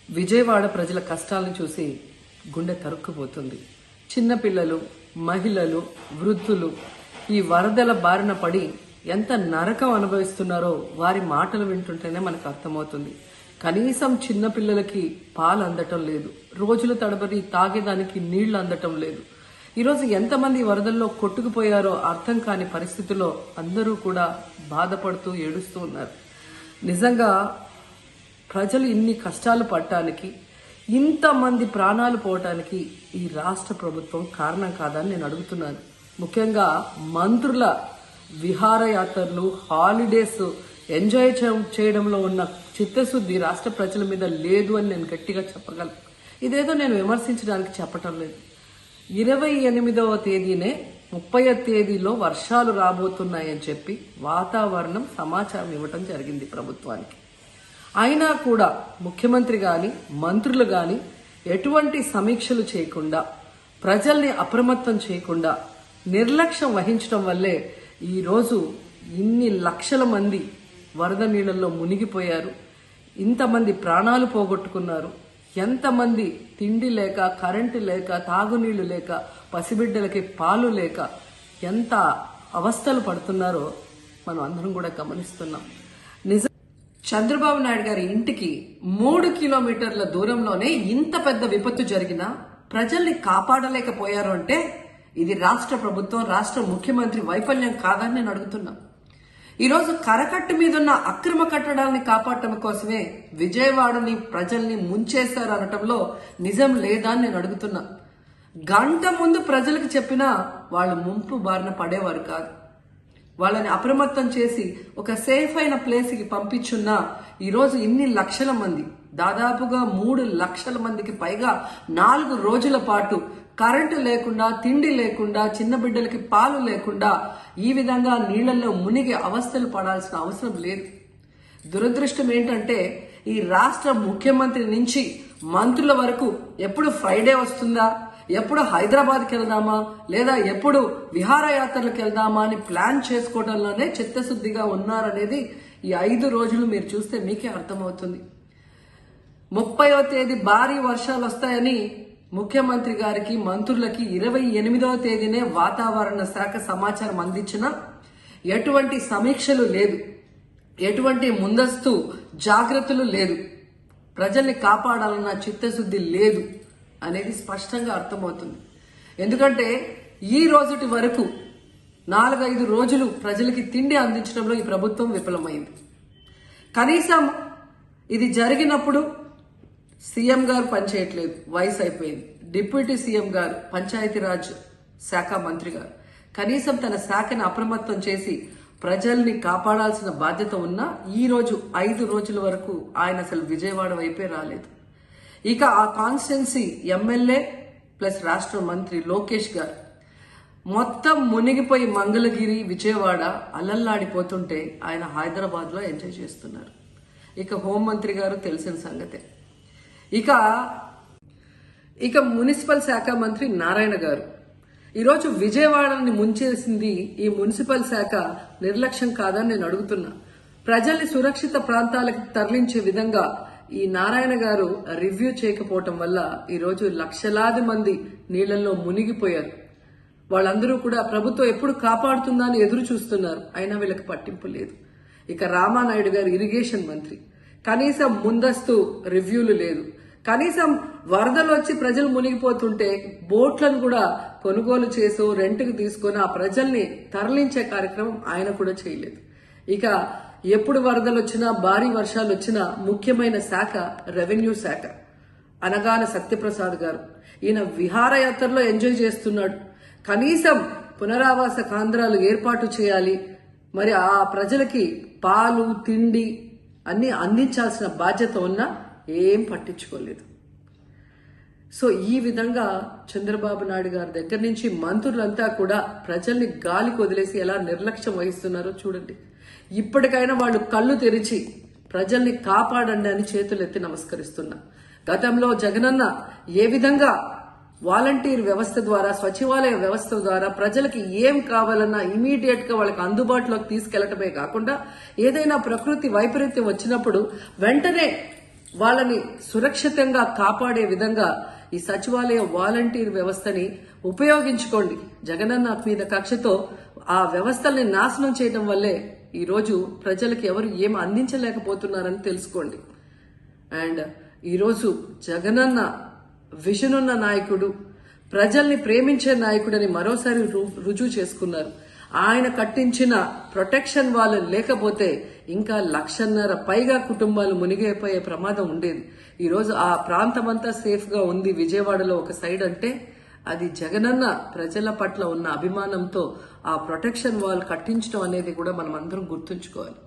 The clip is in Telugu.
విజయవాడ ప్రజల కష్టాలను చూసి గుండె తరుక్కుపోతుంది. చిన్నపిల్లలు, మహిళలు, వృద్ధులు ఈ వరదల బారిన పడి ఎంత నరకం అనుభవిస్తున్నారో వారి మాటలు వింటుంటేనే మనకు అర్థమవుతుంది. కనీసం చిన్నపిల్లలకి పాలు అందటం లేదు, రోజుల తడబడి తాగేదానికి నీళ్లు అందటం లేదు. ఈరోజు ఎంతమంది వరదల్లో కొట్టుకుపోయారో అర్థం కాని పరిస్థితుల్లో అందరూ కూడా బాధపడుతూ ఏడుస్తూ ఉన్నారు. నిజంగా ప్రజలు ఇన్ని కష్టాలు పడటానికి, ఇంతమంది ప్రాణాలు పోవటానికి ఈ రాష్ట్ర ప్రభుత్వం కారణం కాదని నేను అడుగుతున్నాను. ముఖ్యంగా మంత్రుల విహారయాత్రలు, హాలిడేస్ ఎంజాయ్ చేయడంలో ఉన్న చిత్తశుద్ధి రాష్ట్ర ప్రజల మీద లేదు అని నేను గట్టిగా చెప్పగలను. ఇదేదో నేను విమర్శించడానికి చెప్పటం లేదు. 28వ తేదీనే 30వ తేదీలో వర్షాలు రాబోతున్నాయని చెప్పి వాతావరణం సమాచారం ఇవ్వటం జరిగింది ప్రభుత్వానికి. అయినా కూడా ముఖ్యమంత్రి గాని, మంత్రులు గాని ఎటువంటి సమీక్షలు చేయకుండా, ప్రజల్ని అప్రమత్తం చేయకుండా నిర్లక్ష్యం వహించడం వల్లే ఈరోజు ఇన్ని లక్షల మంది వరద నీళ్ళల్లో మునిగిపోయారు. ఇంతమంది ప్రాణాలు పోగొట్టుకున్నారు. ఎంతమంది తిండి లేక, కరెంటు లేక, తాగునీళ్లు లేక, పసిబిడ్డలకి పాలు లేక ఎంత అవస్థలు పడుతున్నారో మనం అందరం కూడా గమనిస్తున్నాం. చంద్రబాబు నాయుడు గారి ఇంటికి 3 కిలోమీటర్ల దూరంలోనే ఇంత పెద్ద విపత్తు జరిగినా ప్రజల్ని కాపాడలేకపోయారు అంటే ఇది రాష్ట్ర ప్రభుత్వం, రాష్ట్ర ముఖ్యమంత్రి వైఫల్యం కాదని నేను అడుగుతున్నా. ఈరోజు కరకట్టు మీదున్న అక్రమ కట్టడాలని కాపాడటం కోసమే విజయవాడని ప్రజల్ని ముంచేశారు అనటంలో నిజం లేదా అని నేను అడుగుతున్నా. గంట ముందు ప్రజలకు చెప్పినా వాళ్ళు ముంపు బారిన పడేవారు కాదు. వాళ్ళని అప్రమత్తం చేసి ఒక సేఫ్ అయిన ప్లేస్కి పంపించున్నా ఈరోజు ఇన్ని లక్షల మంది, దాదాపుగా 3 లక్షల మందికి పైగా 4 రోజుల పాటు కరెంటు లేకుండా, తిండి లేకుండా, చిన్న బిడ్డలకి పాలు లేకుండా ఈ విధంగా నీళ్లలో మునిగి అవస్థలు పడాల్సిన అవసరం లేదు. దురదృష్టం ఏంటంటే ఈ రాష్ట్ర ముఖ్యమంత్రి నుంచి మంత్రుల వరకు ఎప్పుడు ఫ్రైడే వస్తుందా, ఎప్పుడు హైదరాబాద్కి వెళ్దామా, లేదా ఎప్పుడు విహారయాత్రలకు వెళ్దామా అని ప్లాన్ చేసుకోవడంలోనే చిత్తశుద్ధిగా ఉన్నారనేది ఈ 5 రోజులు మీరు చూస్తే మీకే అర్థమవుతుంది. 30వ తేదీ భారీ వర్షాలు వస్తాయని ముఖ్యమంత్రి గారికి, మంత్రులకి 28వ తేదీనే వాతావరణ శాఖ సమాచారం అందించినా ఎటువంటి సమీక్షలు లేదు, ఎటువంటి ముందస్తు జాగ్రత్తలు లేదు, ప్రజల్ని కాపాడాలన్న చిత్తశుద్ధి లేదు అనేది స్పష్టంగా అర్థమవుతుంది. ఎందుకంటే ఈ రోజుటి వరకు 4-5 రోజులు ప్రజలకి తిండి అందించడంలో ఈ ప్రభుత్వం విఫలమైంది. కనీసం ఇది జరిగినప్పుడు సీఎం గారు పనిచేయట్లేదు, వయసు అయిపోయింది. డిప్యూటీ సీఎం గారు, పంచాయతీరాజ్ శాఖ మంత్రి గారు కనీసం తన శాఖను అప్రమత్తం చేసి ప్రజల్ని కాపాడాల్సిన బాధ్యత ఉన్నా ఈ రోజు 5 రోజుల వరకు ఆయన అసలు విజయవాడ వైపే రాలేదు. ఇక ఆ కాన్స్టిట్యున్సీ ఎమ్మెల్యే ప్లస్ రాష్ట్ర మంత్రి లోకేష్ గారు మొత్తం మునిగిపోయి మంగళగిరి, విజయవాడ అలల్లాడిపోతుంటే ఆయన హైదరాబాద్ లో ఎంజాయ్ చేస్తున్నారు. ఇక హోంమంత్రి గారు తెలిసిన సంగతే. ఇక మున్సిపల్ శాఖ మంత్రి నారాయణ గారు ఈరోజు విజయవాడని ముంచేసింది ఈ మున్సిపల్ శాఖ నిర్లక్ష్యం కాదని నేను అడుగుతున్నా. ప్రజల్ని సురక్షిత ప్రాంతాలకు తరలించే విధంగా ఈ నారాయణ గారు రివ్యూ చేయకపోవటం వల్ల ఈరోజు లక్షలాది మంది నీళ్లలో మునిగిపోయారు. వాళ్ళందరూ కూడా ప్రభుత్వం ఎప్పుడు కాపాడుతుందా అని ఎదురు చూస్తున్నారు. అయినా వీళ్ళకి పట్టింపు లేదు. ఇక రామానాయుడు గారు ఇరిగేషన్ మంత్రి, కనీసం ముందస్తు రివ్యూలు లేదు. కనీసం వరదలు వచ్చి ప్రజలు మునిగిపోతుంటే బోట్లను కూడా కొనుగోలు చేసో రెంట్కి తీసుకొని ఆ ప్రజల్ని తరలించే కార్యక్రమం ఆయన కూడా చేయలేదు. ఇక ఎప్పుడు వరదలు వచ్చినా, భారీ వర్షాలు వచ్చినా ముఖ్యమైన శాఖ రెవెన్యూ శాఖ, అనగాన సత్యప్రసాద్ గారు. ఈయన విహారయాత్రలో ఎంజాయ్ చేస్తున్నాడు. కనీసం పునరావాస కేంద్రాలు ఏర్పాటు చేయాలి, మరి ఆ ప్రజలకి పాలు, తిండి అన్ని అందించాల్సిన బాధ్యత ఉన్నా ఏం పట్టించుకోలేదు. సో ఈ విధంగా చంద్రబాబు నాయుడు గారి దగ్గర నుంచి మంత్రులంతా కూడా ప్రజల్ని గాలికి వదిలేసి ఎలా నిర్లక్ష్యం వహిస్తున్నారో చూడండి. ఇప్పటికైనా వాళ్ళు కళ్ళు తెరిచి ప్రజల్ని కాపాడండి అని చేతులెత్తి నమస్కరిస్తున్నా. గతంలో జగనన్న ఏ విధంగా వాలంటీర్ వ్యవస్థ ద్వారా, సచివాలయ వ్యవస్థ ద్వారా ప్రజలకి ఏం కావాలన్నా ఇమీడియట్ గా వాళ్ళకి అందుబాటులోకి తీసుకెళ్లటమే కాకుండా ఏదైనా ప్రకృతి వైపరీత్యం వచ్చినప్పుడు వెంటనే వాళ్ళని సురక్షితంగా కాపాడే విధంగా ఈ సచివాలయ వాలంటీర్ వ్యవస్థని ఉపయోగించుకోండి. జగనన్న మీద కక్షతో ఆ వ్యవస్థల్ని నాశనం చేయడం వల్లే ఈ రోజు ప్రజలకు ఎవరు ఏం అందించలేకపోతున్నారని తెలుసుకోండి. అండ్ ఈరోజు జగనన్న విజన్ ఉన్న నాయకుడు, ప్రజల్ని ప్రేమించే నాయకుడని మరోసారి రుజువు చేసుకున్నారు. ఆయన కట్టించిన ప్రొటెక్షన్ వాళ్ళు లేకపోతే ఇంకా 1,50,000 పైగా కుటుంబాలు మునిగిపోయే ప్రమాదం ఉండేది. ఈరోజు ఆ ప్రాంతమంతా సేఫ్ గా ఉంది విజయవాడలో ఒక సైడ్ అంటే అది జగనన్న ప్రజల పట్ల ఉన్న అభిమానంతో ఆ ప్రొటెక్షన్ వాల్ కట్టించడం అనేది కూడా మనం అందరం గుర్తుంచుకోవాలి.